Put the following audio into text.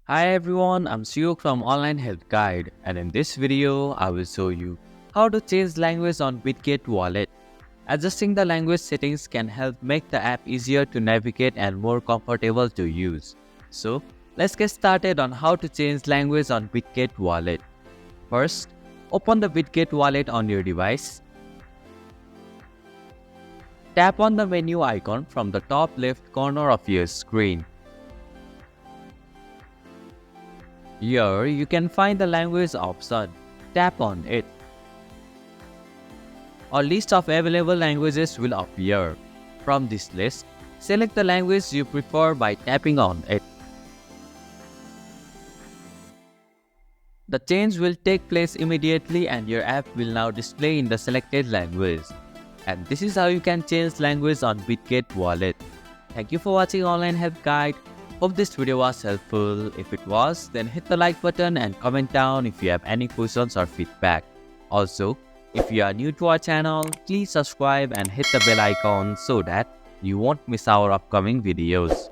Hi everyone, I'm Suyuk from Online Health Guide, and in this video, I will show you how to change language on Bitget Wallet. Adjusting the language settings can help make the app easier to navigate and more comfortable to use. So, let's get started on how to change language on Bitget Wallet. First, open the Bitget Wallet on your device. Tap on the menu icon from the top left corner of your screen. Here, you can find the language option. Tap on it. A list of available languages will appear. From this list, select the language you prefer by tapping on it. The change will take place immediately and your app will now display in the selected language. And this is how you can change language on Bitget Wallet. Thank you for watching Online Help Guide. Hope this video was helpful. If it was, then hit the like button and comment down if you have any questions or feedback. Also, if you are new to our channel, please subscribe and hit the bell icon so that you won't miss our upcoming videos.